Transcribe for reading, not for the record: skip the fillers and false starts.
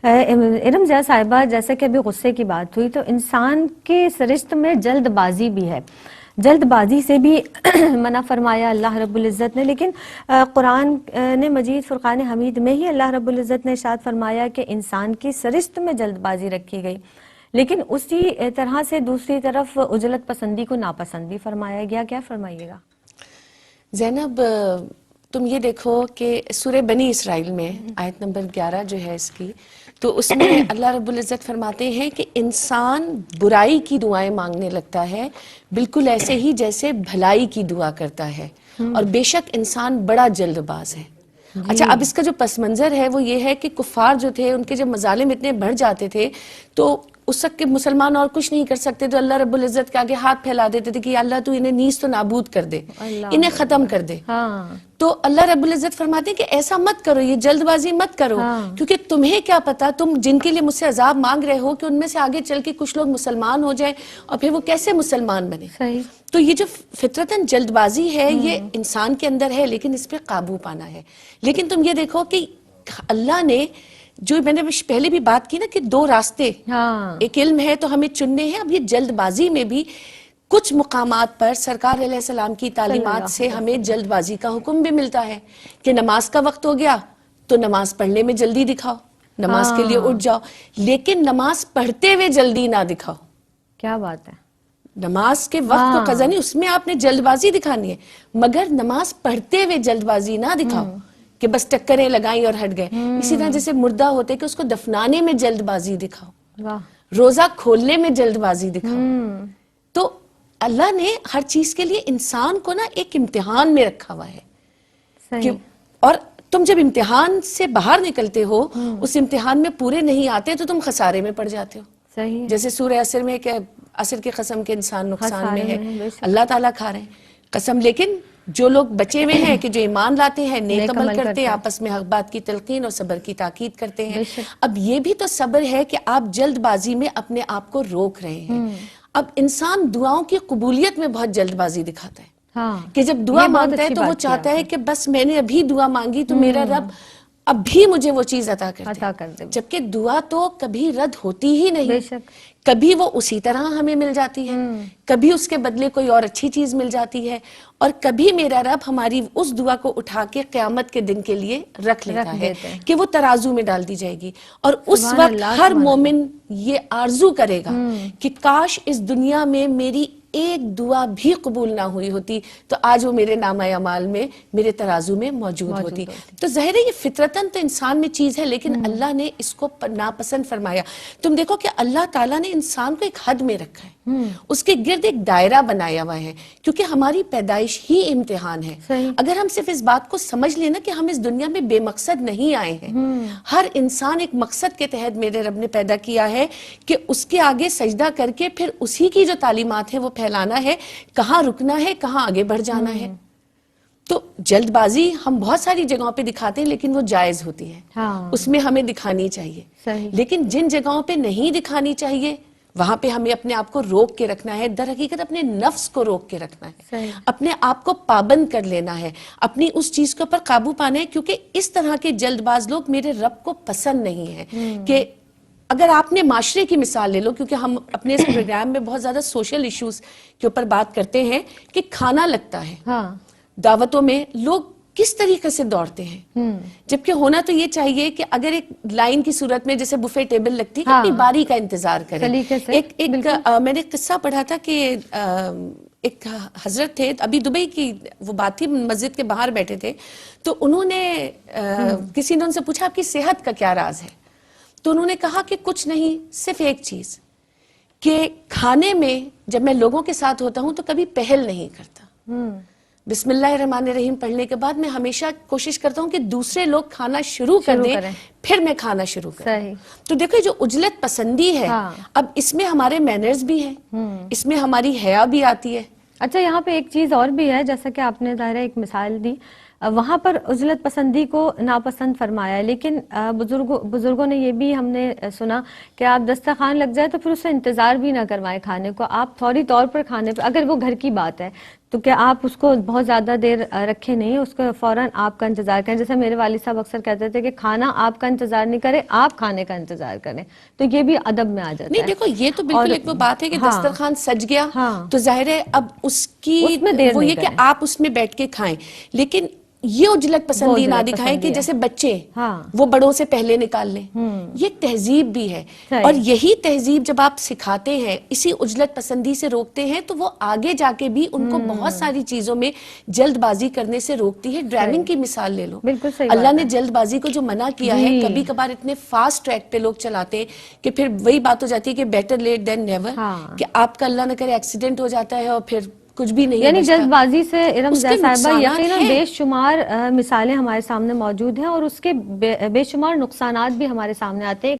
ارم ضیاء صاحبہ، جیسے کہ ابھی غصے کی بات ہوئی، تو انسان کے سرشت میں جلد بازی بھی ہے، جلد بازی سے بھی منع فرمایا اللہ رب العزت نے، لیکن قرآن نے مجید فرقان حمید میں ہی اللہ رب العزت نے ارشاد فرمایا کہ انسان کی سرشت میں جلد بازی رکھی گئی، لیکن اسی طرح سے دوسری طرف عجلت پسندی کو ناپسند بھی فرمایا گیا. کیا فرمائیے گا؟ زینب، تم یہ دیکھو کہ سورہ بنی اسرائیل میں آیت نمبر 11 جو ہے اس کی، تو اس میں اللہ رب العزت فرماتے ہیں کہ انسان برائی کی دعائیں مانگنے لگتا ہے بالکل ایسے ہی جیسے بھلائی کی دعا کرتا ہے، اور بے شک انسان بڑا جلد باز ہے. اچھا، اب اس کا جو پس منظر ہے وہ یہ ہے کہ کفار جو تھے، ان کے جب مظالم اتنے بڑھ جاتے تھے تو اس وقت کے مسلمان اور کچھ نہیں کر سکتے تو اللہ رب العزت کے آگے ہاتھ پھیلا دیتے تھے کہ اللہ تو انہیں نیز تو نابود کر دے، انہیں ختم کر دے. تو اللہ رب العزت فرماتے ہیں کہ ایسا مت کرو، یہ جلد بازی مت کرو، کیونکہ تمہیں کیا پتا تم جن کے لیے مجھ سے عذاب مانگ رہے ہو کہ ان میں سے آگے چل کے کچھ لوگ مسلمان ہو جائیں اور پھر وہ کیسے مسلمان بنے. تو یہ جو فطرتاً جلد بازی ہے یہ انسان کے اندر ہے، لیکن اس پہ قابو پانا ہے. لیکن تم یہ دیکھو کہ اللہ نے جو میں نے پہلے بھی بات کی نا کہ دو راستے، ایک علم ہے تو ہمیں چننے ہیں. اب یہ جلد بازی میں بھی کچھ مقامات پر سرکار علیہ السلام کی تعلیمات سے ہمیں جلد بازی کا حکم بھی ملتا ہے کہ نماز کا وقت ہو گیا تو نماز پڑھنے میں جلدی دکھاؤ، نماز کے لیے اٹھ جاؤ، لیکن نماز پڑھتے ہوئے جلدی نہ دکھاؤ. کیا بات ہے! نماز کے وقت کو قضا نہیں، اس میں آپ نے جلد بازی دکھانی ہے، مگر نماز پڑھتے ہوئے جلد بازی نہ دکھاؤ کہ بس ٹکریں لگائیں اور ہٹ گئے. اسی طرح جیسے مردہ ہوتے کہ اس کو دفنانے میں جلد بازی دکھاؤ، روزہ کھولنے میں جلد بازی دکھاؤ. تو اللہ نے ہر چیز کے لیے انسان کو نا ایک امتحان میں رکھا ہوا ہے، اور تم جب امتحان سے باہر نکلتے ہو، اس امتحان میں پورے نہیں آتے تو تم خسارے میں پڑ جاتے ہو. جیسے سورہ عصر میں کہ عصر کی قسم کے انسان نقصان میں ہے، اللہ تعالیٰ کھا رہے ہیں قسم. لیکن جو لوگ بچے ہوئے ہیں کہ جو ایمان لاتے ہیں، نیک عمل کرتے ہیں، آپس میں حق بات کی تلقین اور صبر کی تاکید کرتے ہیں. اب یہ بھی تو صبر ہے کہ آپ جلد بازی میں اپنے آپ کو روک رہے ہیں. اب انسان دعاؤں کی قبولیت میں بہت جلد بازی دکھاتا ہے کہ جب دعا مانگتا ہے تو وہ چاہتا ہے کہ بس میں نے ابھی دعا مانگی تو میرا رب اب بھی مجھے وہ چیز عطا کر دے، جبکہ دعا تو کبھی رد ہوتی ہی نہیں. کبھی وہ اسی طرح ہمیں مل جاتی ہے، کبھی اس کے بدلے کوئی اور اچھی چیز مل جاتی ہے، اور کبھی میرا رب ہماری اس دعا کو اٹھا کے قیامت کے دن کے لیے رکھ لیتا ہے کہ وہ ترازو میں ڈال دی جائے گی. اور اس وقت ہر مومن یہ آرزو کرے گا کہ کاش اس دنیا میں میری ایک دعا بھی قبول نہ ہوئی ہوتی تو آج وہ میرے نامہ اعمال میں، میرے ترازو میں موجود ہوتی. تو ظاہر ہے یہ فطرتاً تو انسان میں چیز ہے، لیکن اللہ نے اس کو ناپسند فرمایا. تم دیکھو کہ اللہ تعالیٰ نے انسان کو ایک حد میں رکھا ہے، اس کے گرد ایک دائرہ بنایا ہوا ہے، کیونکہ ہماری پیدائش ہی امتحان ہے. اگر ہم صرف اس بات کو سمجھ لینا کہ ہم اس دنیا میں بے مقصد نہیں آئے ہیں، ہر انسان ایک مقصد کے تحت میرے رب نے پیدا کیا ہے کہ اس کے آگے سجدہ کر کے پھر اسی کی جو تعلیمات ہیں وہ پھیلانا ہے، کہاں رکنا ہے، کہاں آگے بڑھ جانا ہے. تو جلد بازی ہم بہت ساری جگہوں پہ دکھاتے ہیں لیکن وہ جائز ہوتی ہے، اس میں ہمیں دکھانی چاہیے. لیکن جن جگہوں پہ نہیں دکھانی چاہیے وہاں پہ ہمیں اپنے آپ کو روک کے رکھنا ہے. در حقیقت اپنے نفس کو روک کے رکھنا ہے، اپنے آپ کو پابند کر لینا ہے، اپنی اس چیز کے اوپر قابو پانا ہے. کیونکہ اس طرح کے جلد باز لوگ میرے رب کو پسند نہیں ہیں. کہ اگر آپ نے معاشرے کی مثال لے لو، کیونکہ ہم اپنے اس پروگرام میں بہت زیادہ سوشل ایشوز کے اوپر بات کرتے ہیں کہ کھانا لگتا ہے دعوتوں میں، لوگ کس طریقے سے دوڑتے ہیں، جبکہ ہونا تو یہ چاہیے کہ اگر ایک لائن کی صورت میں جیسے بفے ٹیبل لگتی ہے، اپنی باری کا انتظار کریں. میں نے قصہ پڑھا تھا کہ ایک حضرت تھے، ابھی دبئی کی وہ بات تھی، مسجد کے باہر بیٹھے تھے، تو انہوں نے کسی نے ان سے پوچھا آپ کی صحت کا کیا راز ہے؟ تو انہوں نے کہا کہ کچھ نہیں، صرف ایک چیز کہ کھانے میں جب میں لوگوں کے ساتھ ہوتا ہوں تو کبھی پہل نہیں کرتا. بسم اللہ الرحمن الرحیم پڑھنے کے بعد میں ہمیشہ کوشش کرتا ہوں کہ دوسرے لوگ کھانا شروع کر دیں پھر میں کھانا شروع کروں. تو دیکھو جو عجلت پسندی ہے، اب اس میں ہمارے مینرز بھی ہیں، اس میں ہماری حیا بھی آتی ہے. اچھا، یہاں پہ ایک چیز اور بھی ہے، جیسا کہ آپ نے ظاہر ایک مثال دی، وہاں پر عجلت پسندی کو ناپسند فرمایا ہے، لیکن بزرگوں نے یہ بھی ہم نے سنا کہ آپ دسترخوان لگ جائے تو پھر اس سے انتظار بھی نہ کروائیں کھانے کو، آپ فوری طور پر کھانے پر، اگر وہ گھر کی بات ہے تو کہ آپ اس کو بہت زیادہ دیر رکھے نہیں، اس کو فوراً آپ کا انتظار کریں. جیسے میرے والد صاحب اکثر کہتے تھے کہ کھانا آپ کا انتظار نہیں کرے، آپ کھانے کا انتظار کریں. تو یہ بھی ادب میں آ جاتا نہیں ہے. دیکھو یہ تو بالکل ایک وہ بات ہے کہ ہاں دسترخوان سج گیا ہاں تو ظاہر ہے اب اس کی اس میں دیر وہ نہیں یہ کہ کریں. آپ اس میں بیٹھ کے کھائیں، لیکن یہ اجلت پسندی نہ اجلت دکھائیں کہ پسندی ہے. جیسے بچے ہاں وہ بڑوں سے پہلے نکال لیں. یہ تہذیب بھی ہے، صحیح. اور یہی تہذیب جب آپ سکھاتے ہیں، اسی اجلت پسندی سے روکتے ہیں، تو وہ آگے جا کے بھی ان کو بہت ساری چیزوں میں جلد بازی کرنے سے روکتی ہے. ڈرائیونگ کی مثال لے لو، بالکل صحیح اللہ بات نے ہے. جلد بازی کو جو منع کیا ہے، جی کبھی کبھار اتنے فاسٹ ٹریک پہ لوگ چلاتے ہیں کہ پھر وہی بات ہو جاتی ہے کہ بیٹر لیٹ دین نیور، ہاں. کہ آپ کا اللہ نہ کرے ایکسیڈنٹ ہو جاتا ہے اور پھر کچھ بھی نہیں یعنی بچتا. جلد بازی سے ارم اس زیاں کے صاحبہ نقصانات یقیناً ہیں. بے شمار مثالیں ہمارے سامنے موجود ہیں، اور اس کے بے شمار نقصانات بھی ہمارے سامنے آتے ہیں.